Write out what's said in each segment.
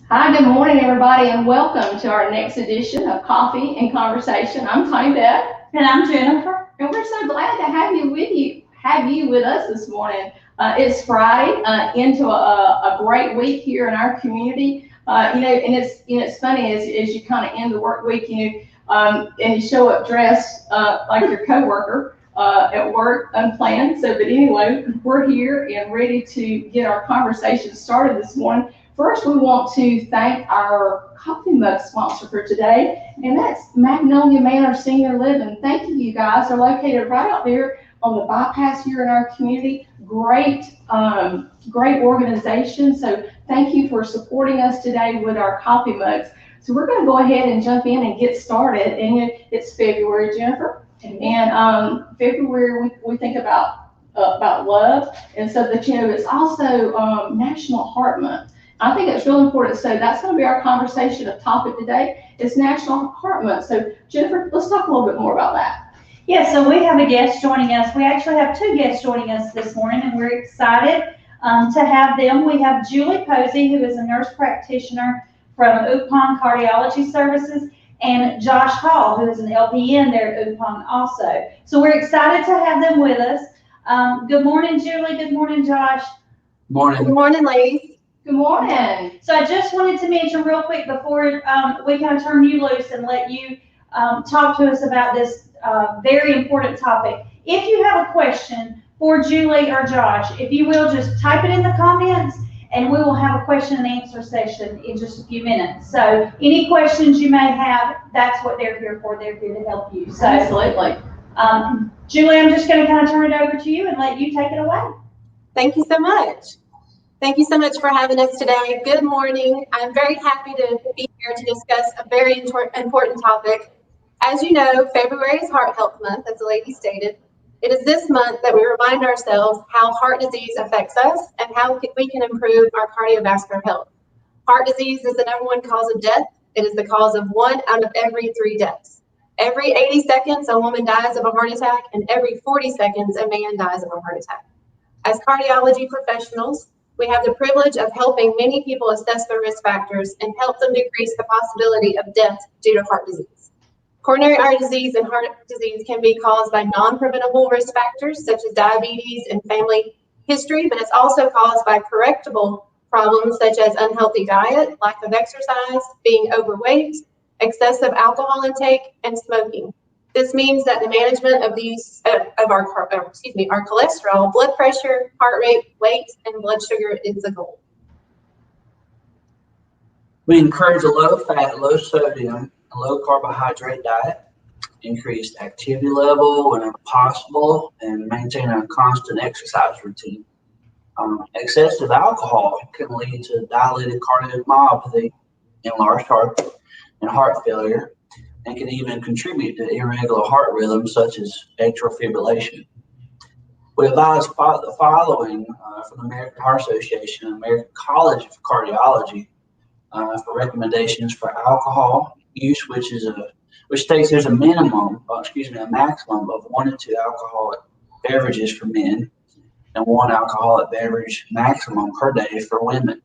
Hi, good morning, everybody, and welcome to our next edition of Coffee and Conversation. I'm Tony Beth, And I'm Jennifer. and we're so glad to have you with us this morning. It's Friday, into a great week here in our community. And it's funny as you kind of end the work week, and you show up dressed like your coworker. At work unplanned. But anyway, we're here and ready to get our conversation started this morning. First, we want to thank our coffee mug sponsor for today, and that's Magnolia Manor Senior Living. Thank you, you guys. They're located right out there on the bypass here in our community. Great organization. So thank you for supporting us today with our coffee mugs. So we're going to go ahead and jump in and get started. And it's February, Jennifer, and February we think about love, and so that it's also National Heart Month. I think it's really important. So that's going to be our conversation of topic today. It's National Heart Month. So Jennifer, let's talk a little bit more about that. Yeah, so we have a guest joining us. We actually have two guests joining us this morning, and we're excited to have them. We have Julie Posey, who is a nurse practitioner from UPON Cardiology Services, and Josh Hall, who is an LPN there at UPON also. So we're excited to have them with us. Good morning, Julie. Good morning, Josh. Morning. Good morning, ladies. Good morning. So I just wanted to mention real quick before we kind of turn you loose and let you talk to us about this very important topic. If you have a question for Julie or Josh, if you will, just type it in the comments and we will have a question and answer session in just a few minutes. So any questions you may have, that's what they're here for. They're here to help you. So absolutely. Julie, I'm just going to kind of turn it over to you and let you take it away. Thank you so much. Thank you so much for having us today. Good morning. I'm very happy to be here to discuss a very important topic. As you know, February is Heart Health Month, as the lady stated. It is this month that we remind ourselves how heart disease affects us and how we can improve our cardiovascular health. Heart disease is the #1 cause of death. It is the cause of 1 out of every 3 deaths. Every 80 seconds, a woman dies of a heart attack, and every 40 seconds, a man dies of a heart attack. As cardiology professionals, we have the privilege of helping many people assess their risk factors and help them decrease the possibility of death due to heart disease. Coronary artery disease and heart disease can be caused by non-preventable risk factors such as diabetes and family history, but it's also caused by correctable problems such as unhealthy diet, lack of exercise, being overweight, excessive alcohol intake, and smoking. This means that the management of these our cholesterol, blood pressure, heart rate, weight, and blood sugar is the goal. We encourage a low-fat, low-sodium, and low-carbohydrate diet, increased activity level whenever possible, and maintain a constant exercise routine. Excessive alcohol can lead to dilated cardiomyopathy, enlarged heart, and heart failure, and can even contribute to irregular heart rhythms such as atrial fibrillation. We advise the following from the American Heart Association and American College of Cardiology for recommendations for alcohol use, which states there's a maximum of 1 to 2 alcoholic beverages for men and 1 alcoholic beverage maximum per day for women.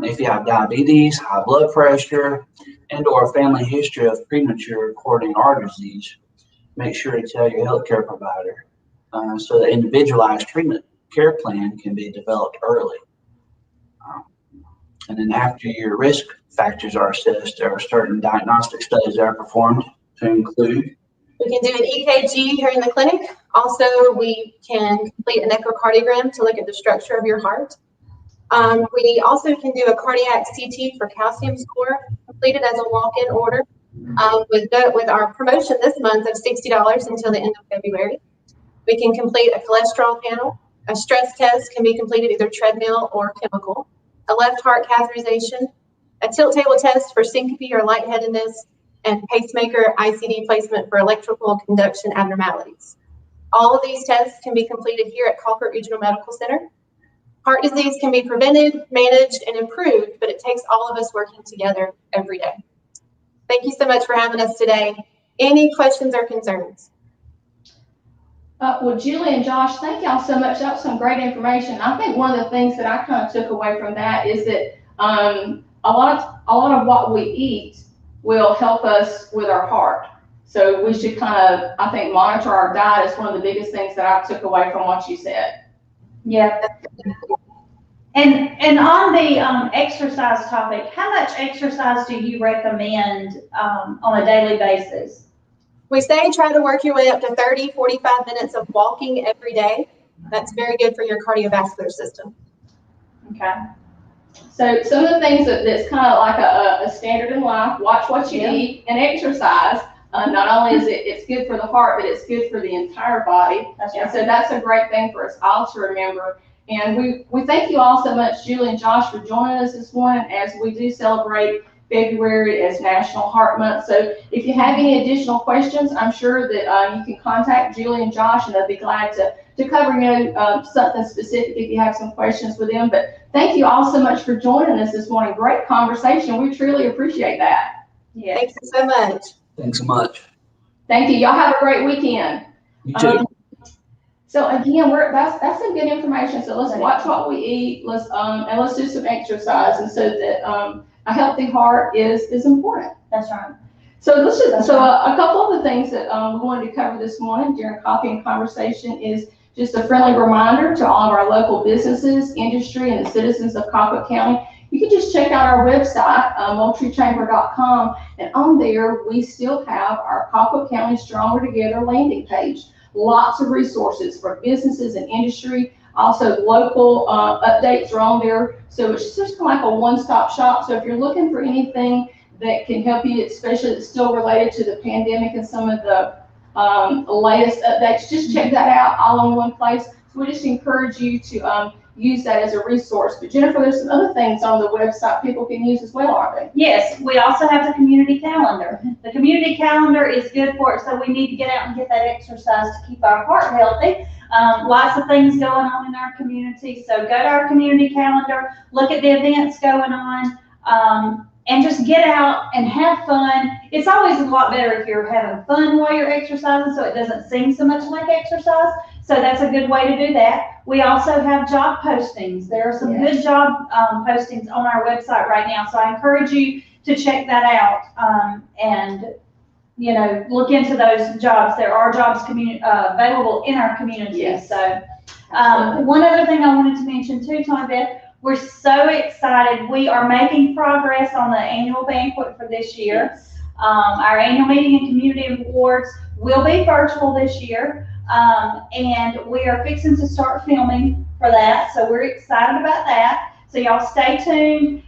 If you have diabetes, high blood pressure, and or a family history of premature coronary artery disease, make sure to tell your healthcare provider so the individualized treatment care plan can be developed early. And then after your risk factors are assessed, there are certain diagnostic studies that are performed to include. We can do an EKG here in the clinic. Also, we can complete an echocardiogram to look at the structure of your heart. We also can do a cardiac CT for calcium score, completed as a walk-in order with our promotion this month of $60 until the end of February. We can complete a cholesterol panel. A stress test can be completed either treadmill or chemical. A left heart catheterization, a tilt table test for syncope or lightheadedness, and pacemaker ICD placement for electrical conduction abnormalities. All of these tests can be completed here at Colquitt Regional Medical Center. Heart disease can be prevented, managed, and improved, but it takes all of us working together every day. Thank you so much for having us today. Any questions or concerns? Well, Julie and Josh, thank y'all so much. That was some great information. I think one of the things that I kind of took away from that is that a lot of what we eat will help us with our heart. So we should kind of, I think, monitor our diet is one of the biggest things that I took away from what you said. Yeah. And on the exercise topic, how much exercise do you recommend on a daily basis? We say try to work your way up to 30, 45 minutes of walking every day. That's very good for your cardiovascular system. Okay. So some of the things that's kind of like a standard in life, watch what you eat and exercise. Not only is it's good for the heart, but it's good for the entire body. That's and right. so that's a great thing for us all to remember. And we thank you all so much, Julie and Josh, for joining us this morning as we do celebrate February as National Heart Month. So if you have any additional questions, I'm sure that you can contact Julie and Josh, and they'll be glad to cover something specific if you have some questions with them. But thank you all so much for joining us this morning. Great conversation. We truly appreciate that. Yeah. Thank you so much. Thanks so much. Thank you. Y'all have a great weekend. You too. So again, that's some good information. So let's watch what we eat. Let's do some exercise, and so that a healthy heart is important. That's right. So a couple of the things that we wanted to cover this morning during coffee and conversation is just a friendly reminder to all of our local businesses, industry, and the citizens of Colquitt County. You can just check out our website, moultriechamber.com, and on there we still have our Colquitt County Stronger Together landing page. Lots of resources for businesses and industry. Also, local updates are on there. So it's just kind of like a one-stop shop. So if you're looking for anything that can help you, especially that's still related to the pandemic and some of the latest updates, just check that out all in one place. So we just encourage you to use that as a resource. But Jennifer, there's some other things on the website people can use as well, aren't they? Yes, we also have the community calendar. The community calendar is good for it, so we need to get out and get that exercise to keep our heart healthy. Lots of things going on in our community, so go to our community calendar, look at the events going on, and just get out and have fun. It's always a lot better if you're having fun while you're exercising, so it doesn't seem so much like exercise. So that's a good way to do that. We also have job postings. There are some good job postings on our website right now. So I encourage you to check that out and look into those jobs. There are jobs available in our community. Yes. So one other thing I wanted to mention too, Tony Beth, we're so excited. We are making progress on the annual banquet for this year. Yes. Our annual meeting and community awards will be virtual this year. And we are fixing to start filming for that. So we're excited about that. So y'all stay tuned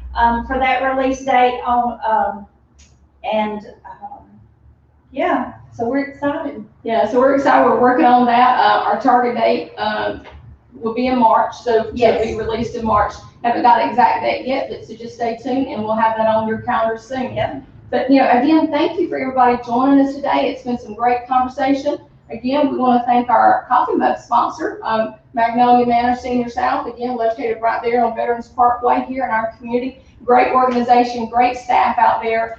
for that release date so we're excited. Yeah, so we're excited. We're working on that. Our target date will be in March, so it'll be released in March. Haven't got an exact date yet, but so just stay tuned and we'll have that on your calendar soon. Yep. But again, thank you for everybody joining us today. It's been some great conversation. Again, we want to thank our coffee mug sponsor, Magnolia Manor Senior South, again, located right there on Veterans Parkway here in our community. Great organization, great staff out there.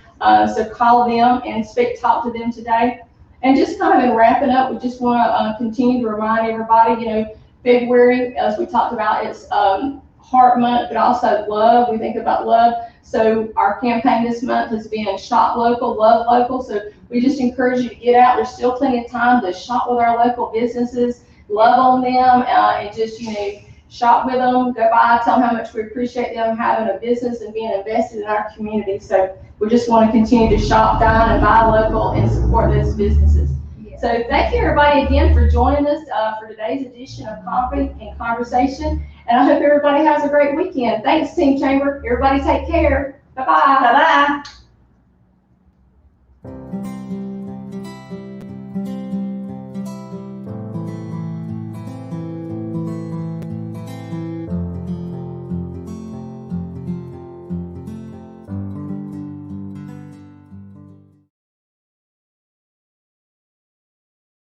So call them and talk to them today. And just kind of in wrapping up, we just want to continue to remind everybody, February, as we talked about, it's Heart Month, but also love. We think about love. So our campaign this month has been Shop Local, Love Local. So we just encourage you to get out. There's still plenty of time to shop with our local businesses, love on them, and just, shop with them, go by, tell them how much we appreciate them having a business and being invested in our community. So we just want to continue to shop, dine, and buy local and support those businesses. Yeah. So thank you everybody again for joining us for today's edition of Coffee and Conversation. And I hope everybody has a great weekend. Thanks, Team Chamber. Everybody take care. Bye-bye. Bye-bye.